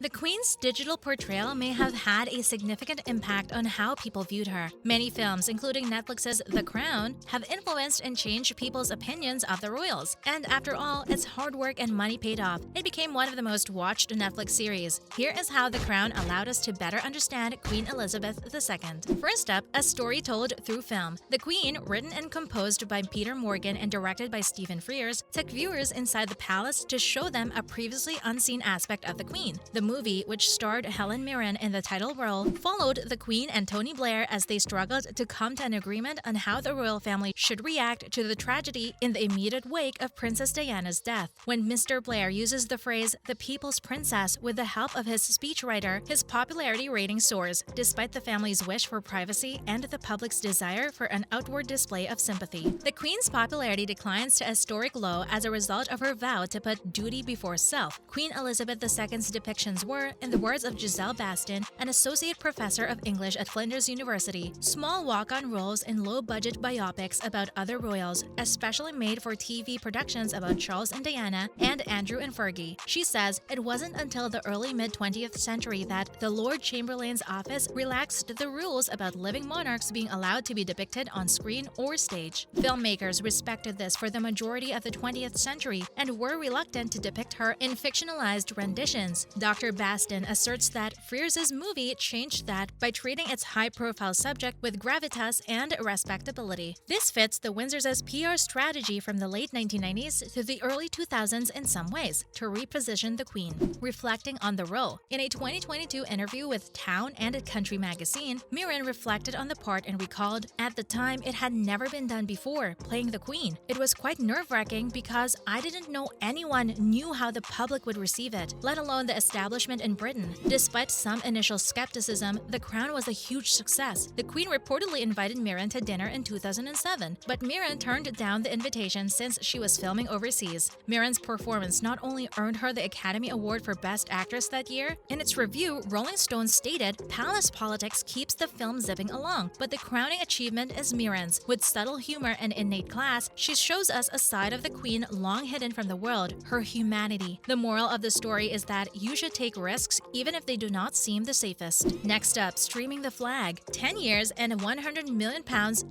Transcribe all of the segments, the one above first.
The Queen's digital portrayal may have had a significant impact on how people viewed her. Many films, including Netflix's The Crown, have influenced and changed people's opinions of the royals. And after all, its hard work and money paid off. It became one of the most watched Netflix series. Here is how The Crown allowed us to better understand Queen Elizabeth II. First up, a story told through film. The Queen, written and composed by Peter Morgan and directed by Stephen Frears, took viewers inside the palace to show them a previously unseen aspect of the Queen. The movie, which starred Helen Mirren in the title role, followed the Queen and Tony Blair as they struggled to come to an agreement on how the royal family should react to the tragedy in the immediate wake of Princess Diana's death. When Mr. Blair uses the phrase "the people's princess" with the help of his speechwriter, his popularity rating soars, despite the family's wish for privacy and the public's desire for an outward display of sympathy. The Queen's popularity declines to a historic low as a result of her vow to put duty before self. Queen Elizabeth II's depictions were, in the words of Giselle Baston, an associate professor of English at Flinders University, small walk-on roles in low-budget biopics about other royals, especially made for TV productions about Charles and Diana and Andrew and Fergie. She says it wasn't until the early mid-20th century that the Lord Chamberlain's office relaxed the rules about living monarchs being allowed to be depicted on screen or stage. Filmmakers respected this for the majority of the 20th century and were reluctant to depict her in fictionalized renditions. Dr. Baston asserts that Frears' movie changed that by treating its high-profile subject with gravitas and respectability. This fits the Windsors' PR strategy from the late 1990s to the early 2000s in some ways, to reposition the Queen. Reflecting on the role, in a 2022 interview with Town and Country magazine, Mirren reflected on the part and recalled, "At the time, it had never been done before, playing the Queen. It was quite nerve-wracking because I didn't know anyone knew how the public would receive it, let alone the establishment in Britain. Despite some initial skepticism, The Crown was a huge success." The Queen reportedly invited Mirren to dinner in 2007, but Mirren turned down the invitation since she was filming overseas. Mirren's performance not only earned her the Academy Award for Best Actress that year, in its review, Rolling Stone stated, "Palace politics keeps the film zipping along, but the crowning achievement is Mirren's. With subtle humor and innate class, she shows us a side of the Queen long hidden from the world, her humanity." The moral of the story is that you should take risks even if they do not seem the safest. Next up, streaming the flag. 10 years and £100 million,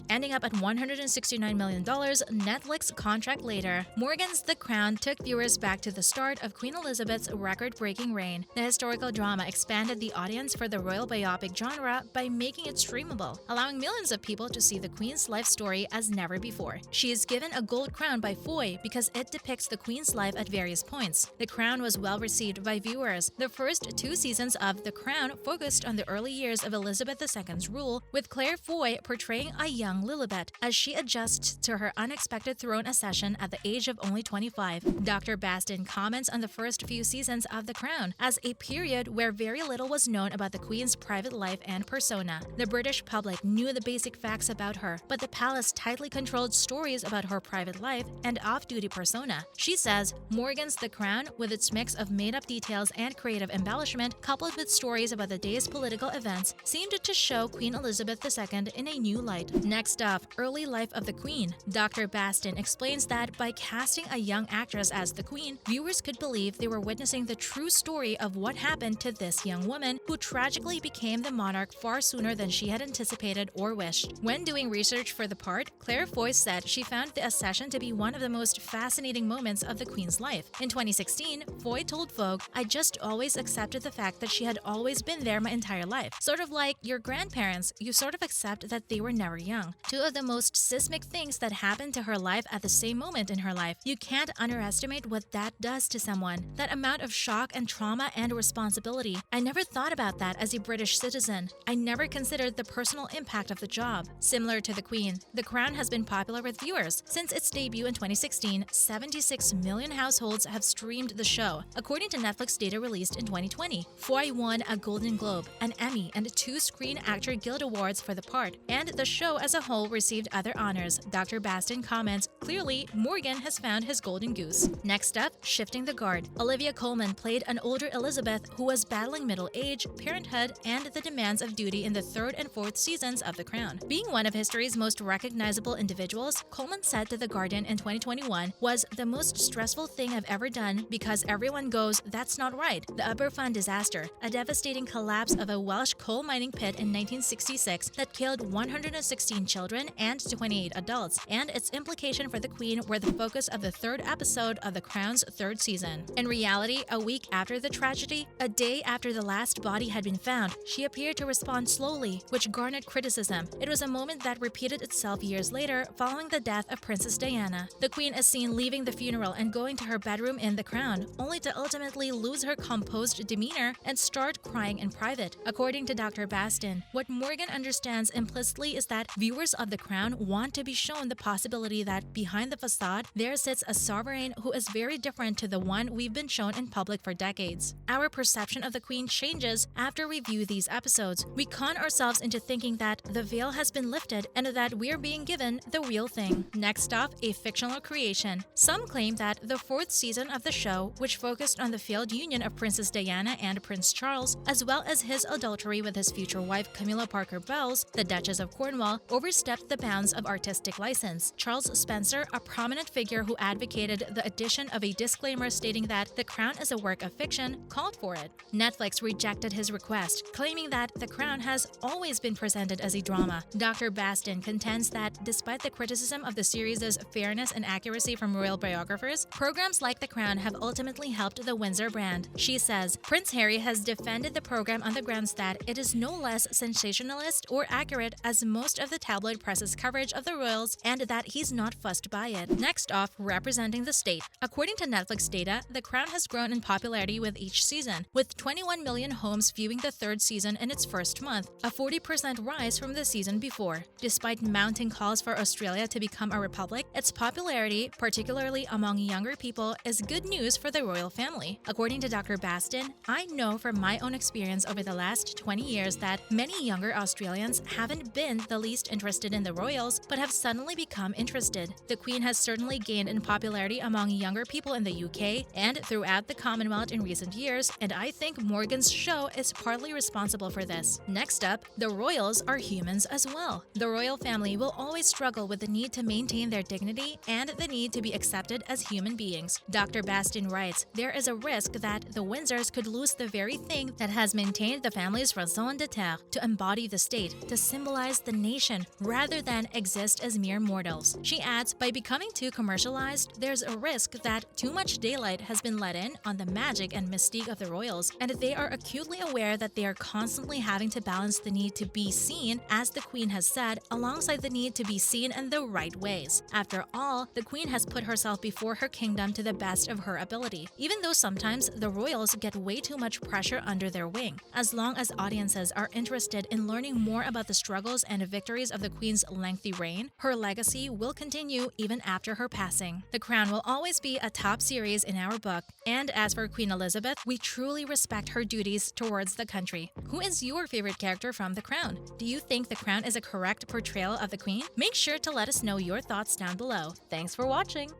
ending up at $169 million Netflix contract later. Morgan's The Crown took viewers back to the start of Queen Elizabeth's record-breaking reign. The historical drama expanded the audience for the royal biopic genre by making it streamable, allowing millions of people to see the Queen's life story as never before. She is given a gold crown by Foy because it depicts the Queen's life at various points. The Crown was well received by viewers. The first two seasons of The Crown focused on the early years of Elizabeth II's rule, with Claire Foy portraying a young Lilibet as she adjusts to her unexpected throne accession at the age of only 25. Dr. Baston comments on the first few seasons of The Crown as a period where very little was known about the Queen's private life and persona. The British public knew the basic facts about her, but the palace tightly controlled stories about her private life and off-duty persona. She says, Morgan's The Crown, with its mix of made-up details and creative embellishment, coupled with stories about the day's political events, seemed to show Queen Elizabeth II in a new light. Next up, early life of the Queen. Dr. Baston explains that by casting a young actress as the Queen, viewers could believe they were witnessing the true story of what happened to this young woman who tragically became the monarch far sooner than she had anticipated or wished. When doing research for the part, Claire Foy said she found the accession to be one of the most fascinating moments of the Queen's life. In 2016, Foy told Vogue, "I just always accepted the fact that she had always been there my entire life. Sort of like your grandparents, you sort of accept that they were never young." Two of the most seismic things that happened to her life at the same moment in her life. You can't underestimate what that does to someone. That amount of shock and trauma and responsibility. I never thought about that as a British citizen. I never considered the personal impact of the job. Similar to The Queen, The Crown has been popular with viewers. Since its debut in 2016, 76 million households have streamed the show, according to Netflix data released in 2020. Foy won a Golden Globe, an Emmy, and 2 Screen Actor Guild Awards for the part, and the show as a whole received other honors. Dr. Baston comments, "Clearly, Morgan has found his golden goose." Next up, shifting the guard. Olivia Colman played an older Elizabeth who was battling middle age, parenthood, and the demands of duty in the 3rd and 4th seasons of The Crown. Being one of history's most recognizable individuals, Colman said to The Guardian in 2021, "Was the most stressful thing I've ever done because everyone goes, 'That's not right.' The Aberfan disaster, a devastating collapse of a Welsh coal mining pit in 1966 that killed 116 children and 28 adults, and its implication for the Queen were the focus of the third episode of The Crown's third season. In reality, a week after the tragedy, a day after the last body had been found, she appeared to respond slowly, which garnered criticism. It was a moment that repeated itself years later following the death of Princess Diana. The Queen is seen leaving the funeral and going to her bedroom in The Crown, only to ultimately lose her composed demeanor and start crying in private. According to Dr. Bastin, what Morgan understands implicitly is that viewers of The Crown want to be shown the possibility that behind the facade, there sits a sovereign who is very different to the one we've been shown in public for decades. Our perception of the Queen changes after we view these episodes. We con ourselves into thinking that the veil has been lifted and that we're being given the real thing. Next off, a fictional creation. Some claim that the fourth season of the show, which focused on the failed union of Princess Diana and Prince Charles, as well as his adultery with his future wife Camilla Parker Bowles, the Duchess of Cornwall, overstepped the bounds of artistic license. Charles Spencer, a prominent figure who advocated the addition of a disclaimer stating that The Crown is a work of fiction, called for it. Netflix rejected his request, claiming that The Crown has always been presented as a drama. Dr. Bastin contends that despite the criticism of the series' fairness and accuracy from royal biographers, programs like The Crown have ultimately helped the Windsor brand. She says, Prince Harry has defended the program on the grounds that it is no less sensationalist or accurate as most of the tabloid press's coverage of the royals and that he's not fussed by it. Next off, representing the state. According to Netflix data, The Crown has grown in popularity with each season, with 21 million homes viewing the third season in its first month, a 40% rise from the season before. Despite mounting calls for Australia to become a republic, its popularity, particularly among younger people, is good news for the royal family. According to Dr. Bastin, I know from my own experience over the last 20 years that many younger Australians haven't been the least interested in the royals, but have suddenly become interested. The Queen has certainly gained in popularity among younger people in the UK and throughout the Commonwealth in recent years, and I think Morgan's show is partly responsible for this. Next up, the royals are humans as well. The royal family will always struggle with the need to maintain their dignity and the need to be accepted as human beings. Dr. Bastin writes, there is a risk that the Windsors could lose the very thing that has maintained the family's raison d'etre, to embody the state, to symbolize the nation, rather than exist as mere mortals. She adds, by becoming too commercialized, there's a risk that too much daylight has been let in on the magic and mystique of the royals, and they are acutely aware that they are constantly having to balance the need to be seen, as the Queen has said, alongside the need to be seen in the right ways. After all, the Queen has put herself before her kingdom to the best of her ability, even though sometimes the royals get way too much pressure under their wing. As long as audiences are interested in learning more about the struggles and victories of the Queen's lengthy reign, her legacy will continue even after her passing. The Crown will always be a top series in our book, and as for Queen Elizabeth, we truly respect her duties towards the country. Who is your favorite character from The Crown? Do you think The Crown is a correct portrayal of the Queen? Make sure to let us know your thoughts down below. Thanks for watching!